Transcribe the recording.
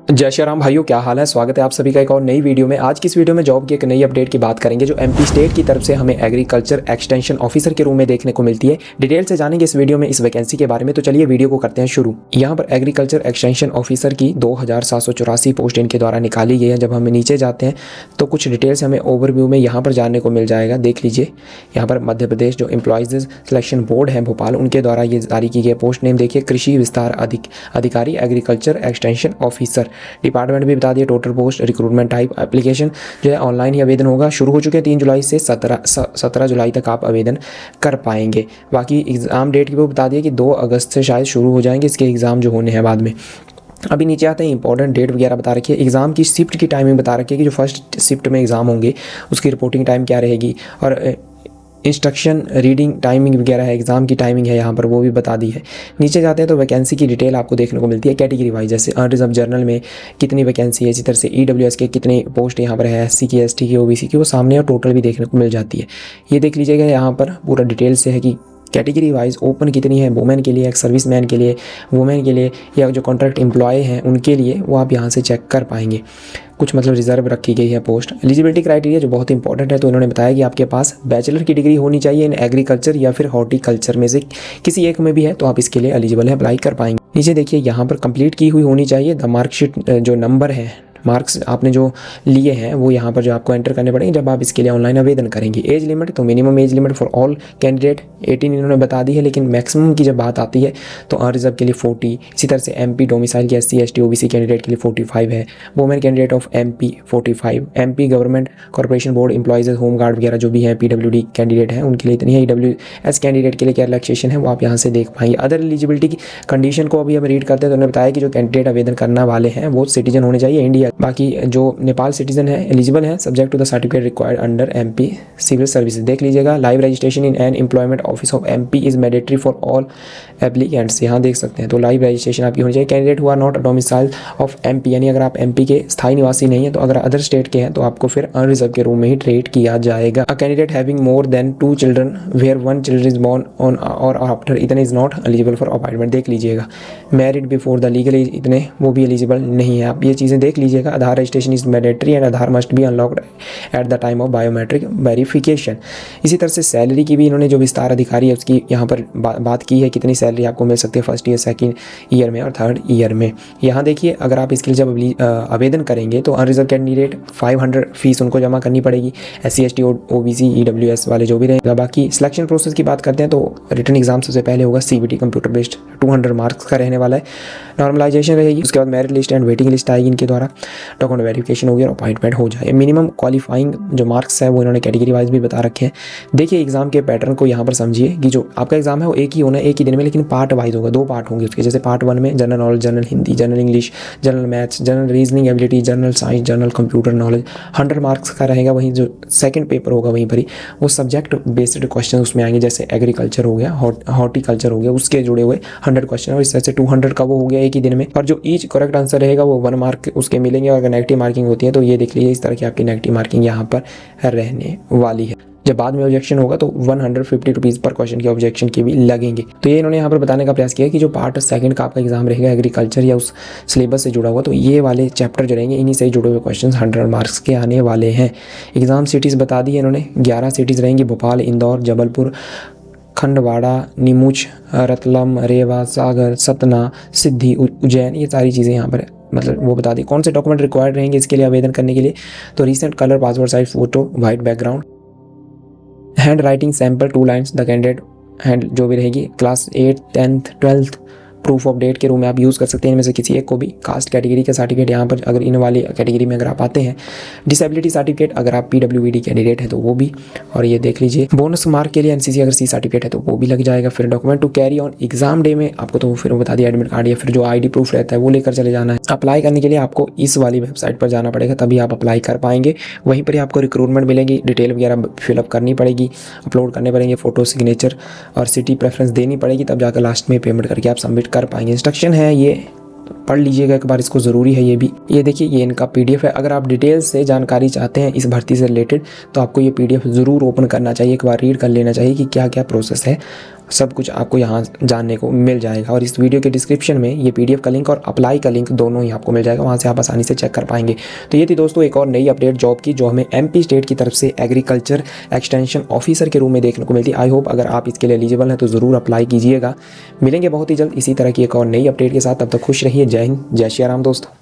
जय श्री राम भाइयों, क्या हाल है। स्वागत है आप सभी का एक और नई वीडियो में। आज की इस वीडियो में जॉब की एक नई अपडेट की बात करेंगे जो एमपी स्टेट की तरफ से हमें एग्रीकल्चर एक्सटेंशन ऑफिसर के रूम में देखने को मिलती है। डिटेल से जानेंगे इस वीडियो में इस वैकेंसी के बारे में। तो चलिए वीडियो को करते हैं शुरू। यहाँ पर एग्रीकल्चर एक्सटेंशन ऑफिसर की 2784 पोस्ट इनके द्वारा निकाली गई है। जब हम नीचे जाते हैं तो कुछ डिटेल्स हमें ओवरव्यू में यहाँ पर जानने को मिल जाएगा। देख लीजिए, यहाँ पर मध्य प्रदेश जो एम्प्लॉयज़ सिलेक्शन बोर्ड है भोपाल, उनके द्वारा ये जारी की गई पोस्ट नेम देखिए, कृषि विस्तार अधिकारी एग्रीकल्चर एक्सटेंशन ऑफिसर। डिपार्टमेंट भी बता दिए, total post, recruitment type, application जो है ऑनलाइन ही आवेदन होगा। शुरू हो चुके हैं 3 जुलाई से 17 जुलाई तक आप आवेदन कर पाएंगे। बाकी एग्ज़ाम डेट की वो बता दिए कि 2 अगस्त से शायद शुरू हो जाएंगे इसके एग्ज़ाम जो होने हैं बाद में। अभी नीचे आते हैं, इंपॉर्टेंट डेट वगैरह बता रखी है। एग्ज़ाम की शिफ्ट की टाइमिंग बता रखी है कि जो फर्स्ट शिफ्ट में एग्ज़ाम होंगे उसकी रिपोर्टिंग टाइम क्या रहेगी, और इंस्ट्रक्शन रीडिंग टाइमिंग वगैरह है, एग्ज़ाम की टाइमिंग है यहाँ पर वो भी बता दी है। नीचे जाते हैं तो वैकेंसी की डिटेल आपको देखने को मिलती है कैटेगरी वाइज, जैसे अनरिजर्व जनरल में कितनी वैकेंसी है, इसी तरह से ईडब्ल्यूएस के कितने पोस्ट यहाँ पर है, एससी की, एसटी की, ओबीसी की, वो सामने और टोटल भी देखने को मिल जाती है। ये देख लीजिएगा, यहाँ पर पूरा डिटेल से है कि कैटेगरी वाइज ओपन कितनी है, वुमेन के लिए, एक सर्विस मैन के लिए, वुमेन के लिए, या जो कॉन्ट्रैक्ट एम्प्लॉय हैं उनके लिए, वो आप यहाँ से चेक कर पाएंगे। कुछ मतलब रिजर्व रखी गई है पोस्ट। एलिजिबिलिटी क्राइटेरिया जो बहुत इंपॉर्टेंट है, तो इन्होंने बताया कि आपके पास बैचलर की डिग्री होनी चाहिए इन एग्रीकल्चर या फिर हॉर्टिकल्चर में से किसी एक में भी है तो आप इसके लिए एलिजिबल है, अप्लाई कर पाएंगे। नीचे देखिए, यहाँ पर कंप्लीट की हुई होनी चाहिए द मार्कशीट, जो नंबर है, मार्क्स आपने जो लिए हैं वो यहाँ पर जो आपको एंटर करने पड़ेंगे जब आप इसके लिए ऑनलाइन आवेदन करेंगे। एज लिमिट तो minimum age limit for all candidate 18 इन्होंने बता दी है, लेकिन मैक्सिमम की जब बात आती है तो अनरिजर्व के लिए 40, इसी तरह से एमपी डोमिसाइल के एससी एसटी ओबीसी कैंडिडेट के लिए 45 है, women candidate of MP 45, MP government corporation board employees home guard वगैरह जो भी है पीडब्ल्यूडी कैंडिडेट हैं उनके लिए इतनी है। ईडब्ल्यूएस कैंडिडेट के लिए क्या रिलैक्सेशन है वो आप यहाँ से देख पाएंगे। अदर एलिजिबिलिटी की कंडीशन को अभी हम रीड करते हैं तो उन्होंने बताया कि जो कैंडिडेट आवेदन करने वाले हैं वो सिटीजन होने चाहिए इंडिया। बाकी जो नेपाल सिटीजन है एलिजिबल है subject to the certificate required under MP civil services. देख लीजिएगा, live registration in an employment office of MP is mandatory for all applicants. यहाँ देख सकते हैं, तो लाइव रजिस्ट्रेशन आपकी होनी चाहिए। कैंडिडेट हुआ नॉट डोमिसाइल ऑफ एमपी, यानी अगर आप एमपी के स्थायी निवासी नहीं है तो अगर अदर स्टेट के हैं तो आपको फिर अनरिजर्व के रूम में ही ट्रीट किया जाएगा। A candidate having more than 2 children where 1 children is born on or after इतने is not eligible for appointment. देख लीजिएगा, married before the legal age इतने, वो भी एलिजिबल नहीं है। आप ये चीज़ें देख लीजिएगा। Aadhaar registration is mandatory and Aadhaar must be unlocked at the time of biometric verification. इसी तरह से सैलरी की भी इन्होंने जो विस्तार अधिकारी है उसकी यहाँ पर बात की है, कितनी सैलरी आपको मिल सकती है फर्स्ट ईयर, सेकंड ईयर में और थर्ड ईयर में। यहाँ देखिए, अगर आप इसके लिए जब आवेदन करेंगे तो अनरिजर्व कैंडिडेट 500 फीस उनको जमा करनी पड़ेगी, एससी एसटी ओबीसी ईडब्ल्यूएस वाले जो भी रहेगा। बाकी सिलेक्शन प्रोसेस की बात करते हैं तो रिटन एग्जाम सबसे पहले होगा, सीबीटी कंप्यूटर बेस्ड 200 मार्क्स का रहने वाला है। नॉर्मलाइजेशन रहेगी, उसके बाद merit list and waiting list आएगी इनके द्वारा, डॉक्यूमेंट वेरिफिकेशन होगी और अपॉइंटमेंट हो जाए। मिनिमम क्वालिफाइंग जो मार्क्स है वो इन्होंने कैटेगरी वाइज भी बता रखे हैं। देखिए एग्जाम के पैटर्न को यहाँ पर समझिए कि जो आपका एग्जाम है वो एक ही होना है, एक ही दिन में, लेकिन पार्ट वाइज होगा, 2 पार्ट होंगे उसके। जैसे पार्ट 1 में general knowledge, general Hindi, general English, general maths, general reasoning ability, general science, general computer knowledge, 100 marks का रहेगा। वहीं जो सेकंड पेपर होगा वहीं पर ही वो सब्जेक्ट बेस्ड क्वेश्चन उसमें आएंगे, जैसे एग्रीकल्चर हो गया, हॉर्टिकल्चर हो गया, उसके जुड़े हुए 100 क्वेश्चन, और इस तरह से 200 का वो हो गया एक ही दिन में। और जो ईच करेक्ट आंसर रहेगा वो 1 मार्क उसके मिलेंगे। और अगर नेगेटिव मार्किंग होती है तो ये देख लीजिए, इस तरह की आपकी नेगेटिव मार्किंग यहाँ पर रहने वाली है। जब बाद में ऑब्जेक्शन होगा तो 150 रुपीज़ पर क्वेश्चन के ऑब्जेक्शन के भी लगेंगे। तो ये इन्होंने यहाँ पर बताने का प्रयास किया कि जो पार्ट 2 का आपका एग्जाम रहेगा एग्रीकल्चर या उस सिलेबस से जुड़ा हुआ, तो ये वाले चैप्टर जो रहेंगे इन्हीं से जुड़े हुए क्वेश्चन 100 मार्क्स के आने वाले हैं। एग्जाम सिटीज़ बता दी है इन्होंने, 11 सिटीज़ रहेंगी, भोपाल, इंदौर, जबलपुर, खंडवाड़ा, नीमुच, रतलम, रेवा, सागर, सतना, सिद्धि, उज्जैन, ये सारी चीज़ें यहाँ पर मतलब वो बता दी। कौन से डॉक्यूमेंट रिक्वायर्ड रहेंगे इसके लिए आवेदन करने के लिए, तो recent colour passport size photo, white background, handwriting sample 2 lines the candidate hand जो भी रहेगी, class 8, 10th, 12th, proof of date के रूम में आप यूज़ कर सकते हैं इनमें से किसी एक को भी। कास्ट कैटेगरी का सर्टिफिकेट यहाँ पर अगर इन वाली कैटेगरी में अगर आप आते हैं, डिसेबिलिटी सर्टिफिकेट अगर आप पीडब्ल्यूडी कैंडिडेट है तो वो भी, और ये देख लीजिए बोनस मार्क के लिए एनसीसी अगर सी सर्टिफिकेट है तो वो भी लग जाएगा। फिर document to carry on exam day में आपको तो फिर वो बता दिया, एडमिट कार्ड या फिर जो आईडी प्रूफ रहता है वो लेकर चले जाना है। अप्लाई करने के लिए आपको इस वाली वेबसाइट पर जाना पड़ेगा, तभी आप अप्लाई कर पाएंगे। वहीं पर आपको रिक्रूटमेंट मिलेगी, डिटेल वगैरह फिलअप करनी पड़ेगी, अपलोड करने पड़ेंगे, फोटो, सिग्नेचर और सिटी प्रेफरेंस देनी पड़ेगी, तब जाकर लास्ट में पेमेंट करके आप सबमिट कर पाएंगे। इंस्ट्रक्शन है ये पढ़ लीजिएगा एक बार, इसको ज़रूरी है ये भी। ये देखिए, ये इनका पीडीएफ है। अगर आप डिटेल से जानकारी चाहते हैं इस भर्ती से रिलेटेड तो आपको ये पीडीएफ ज़रूर ओपन करना चाहिए, एक बार रीड कर लेना चाहिए कि क्या क्या प्रोसेस है सब कुछ आपको यहाँ जानने को मिल जाएगा। और इस वीडियो के डिस्क्रिप्शन में ये PDF का लिंक और अप्लाई का लिंक दोनों ही आपको मिल जाएगा, वहाँ से आप आसानी से चेक कर पाएंगे। तो ये थी दोस्तों एक और नई अपडेट जॉब की जो हमें MP स्टेट की तरफ से एग्रीकल्चर एक्सटेंशन ऑफिसर के रूप में देखने को मिलती है। आई होप अगर आप इसके लिए एलिजिबल हैं तो ज़रूर अप्लाई कीजिएगा। मिलेंगे बहुत ही जल्द इसी तरह की एक और नई अपडेट के साथ, तब तक खुश रहिए। जय हिंद, जय श्री राम दोस्तों।